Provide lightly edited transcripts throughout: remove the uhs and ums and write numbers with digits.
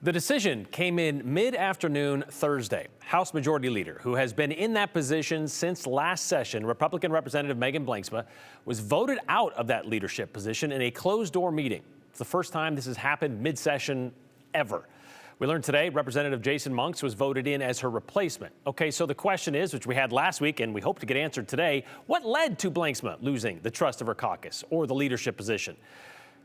The decision came in mid-afternoon Thursday. House Majority Leader, who has been in that position since last session, Republican Representative Blanksma, was voted out of that leadership position in a closed-door meeting. It's the first time this has happened mid-session ever. We learned today Representative Jason Monks was voted in as her replacement. Okay, so the question is, which we had last week and we hope to get answered today, what led to Blanksma losing the trust of her caucus or the leadership position?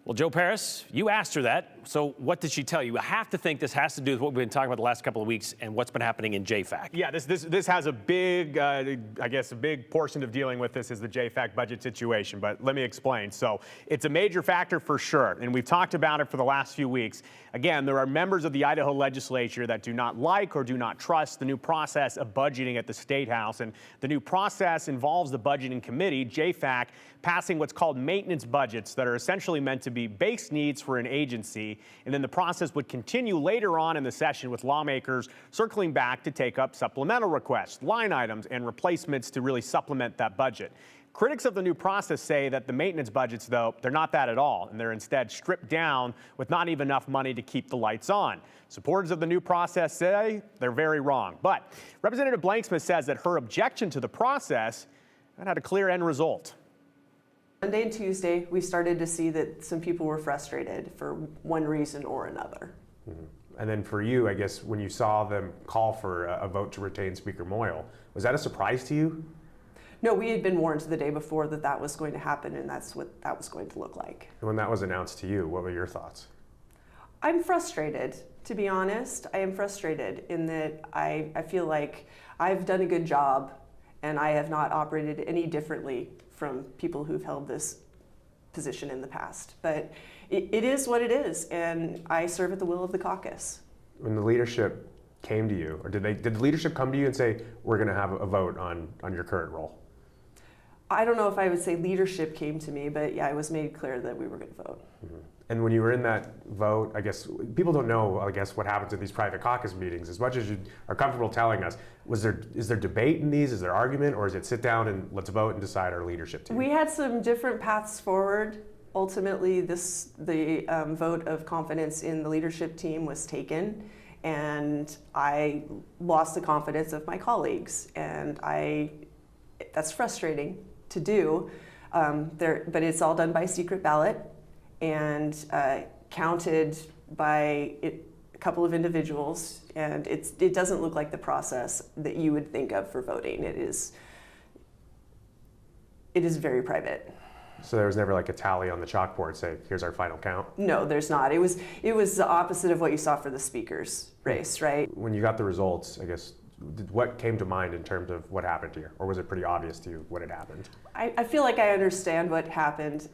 Well, Joe Paris, you asked her that. So what did she tell you? I have to think this has to do with what we've been talking about the last couple of weeks and what's been happening in jfac. Yeah, this has a big, I guess a big portion of dealing with this is the jfac budget situation, but let me explain. So it's a major factor for sure, and we've talked about it for the last few weeks. Again, there are members of the Idaho legislature that do not like or do not trust the new process of budgeting at the State House, and the new process involves the budgeting committee, jfac, passing what's called maintenance budgets that are essentially meant to be base needs for an agency, and then the process would continue later on in the session with lawmakers circling back to take up supplemental requests, line items, and replacements to really supplement that budget. Critics of the new process say that the maintenance budgets, though, they're not that at all, and they're instead stripped down with not even enough money to keep the lights on. Supporters of the new process say they're very wrong. But Representative Blanksma says that her objection to the process had a clear end result. Monday and Tuesday, we started to see that some people were frustrated for one reason or another. Mm-hmm. And then for you, I guess, when you saw them call for a vote to retain Speaker Moyle, was that a surprise to you? No, we had been warned the day before that that was going to happen, and that's what that was going to look like. And when that was announced to you, what were your thoughts? I'm frustrated, to be honest. I am frustrated in that I feel like I've done a good job, and I have not operated any differently from people who've held this position in the past. But it is what it is, and I serve at the will of the caucus. When the leadership came to you, or did the leadership come to you and say, we're going to have a vote on your current role? I don't know if I would say leadership came to me, but yeah, it was made clear that we were going to vote. Mm-hmm. And when you were in that vote, I guess people don't know, I guess, what happens at these private caucus meetings. As much as you are comfortable telling us, is there debate in these? Is there argument, or is it sit down and let's vote and decide our leadership team? We had some different paths forward. Ultimately, the vote of confidence in the leadership team was taken, and I lost the confidence of my colleagues, and that's frustrating to do. But it's all done by secret ballot and counted by a couple of individuals, and it doesn't look like the process that you would think of for voting. It is very private. So there was never like a tally on the chalkboard say, here's our final count? No, there's not. It was the opposite of what you saw for the speaker's race, right? When you got the results, I guess, what came to mind in terms of what happened here? Or was it pretty obvious to you what had happened? I feel like I understand what happened.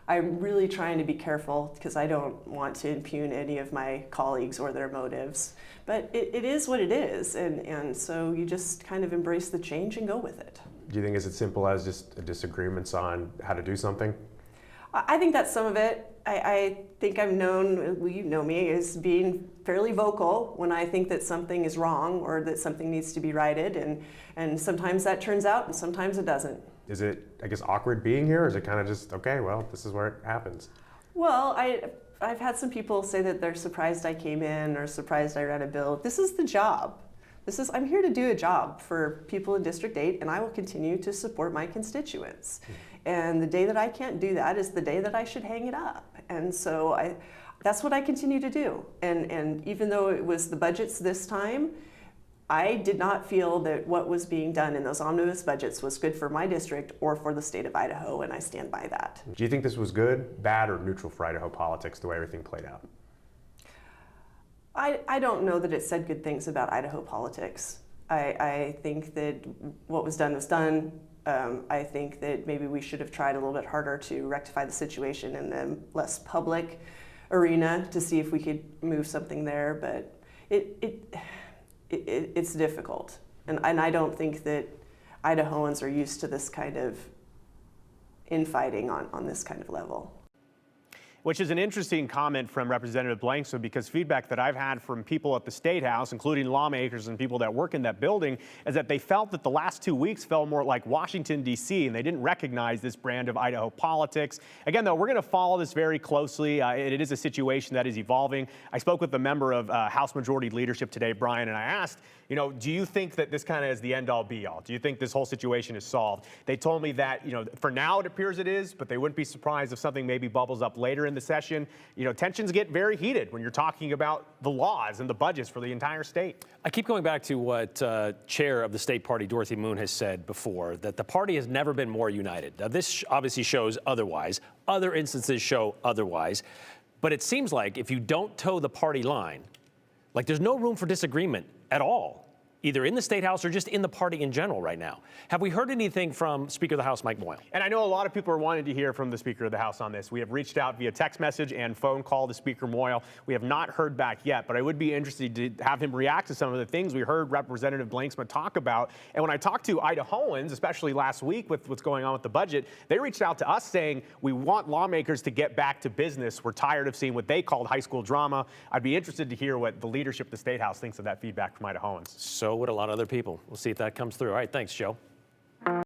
I'm really trying to be careful because I don't want to impugn any of my colleagues or their motives. But it is what it is, and so you just kind of embrace the change and go with it. Do you think it's as simple as just disagreements on how to do something? I think that's some of it. I think I'm known, well, you know me, as being fairly vocal when I think that something is wrong or that something needs to be righted, and sometimes that turns out and sometimes it doesn't. Is it, I guess, awkward being here, or is it kind of just, okay, well, this is where it happens? Well, I've had some people say that they're surprised I came in or surprised I ran a bill. This is the job. I'm here to do a job for people in District 8, and I will continue to support my constituents. And the day that I can't do that is the day that I should hang it up. And so that's what I continue to do. And even though it was the budgets this time, I did not feel that what was being done in those omnibus budgets was good for my district or for the state of Idaho, and I stand by that. Do you think this was good, bad, or neutral for Idaho politics, the way everything played out? I don't know that it said good things about Idaho politics. I think that what was done was done. I think that maybe we should have tried a little bit harder to rectify the situation in the less public arena to see if we could move something there, but it's difficult. And I don't think that Idahoans are used to this kind of infighting on this kind of level. Which is an interesting comment from Representative Blanksma, because feedback that I've had from people at the State House, including lawmakers and people that work in that building, is that they felt that the last 2 weeks felt more like Washington, D.C., and they didn't recognize this brand of Idaho politics. Again, though, we're going to follow this very closely. It is a situation that is evolving. I spoke with a member of House Majority Leadership today, Brian, and I asked, do you think that this kind of is the end-all, be-all? Do you think this whole situation is solved? They told me that, for now it appears it is, but they wouldn't be surprised if something maybe bubbles up later in the session. Tensions get very heated when you're talking about the laws and the budgets for the entire state. I keep going back to what Chair of the state party, Dorothy Moon, has said before, that the party has never been more united. Now, this obviously shows otherwise. Other instances show otherwise. But it seems like if you don't toe the party line, like there's no room for disagreement at all, either in the State House or just in the party in general right now. Have we heard anything from Speaker of the House, Mike Moyle? And I know a lot of people are wanting to hear from the Speaker of the House on this. We have reached out via text message and phone call to Speaker Moyle. We have not heard back yet, but I would be interested to have him react to some of the things we heard Representative Blanksma talk about. And when I talked to Idahoans, especially last week with what's going on with the budget, they reached out to us saying, we want lawmakers to get back to business. We're tired of seeing what they called high school drama. I'd be interested to hear what the leadership of the State House thinks of that feedback from Idahoans. So would a lot of other people. We'll see if that comes through. All right, thanks, Joe.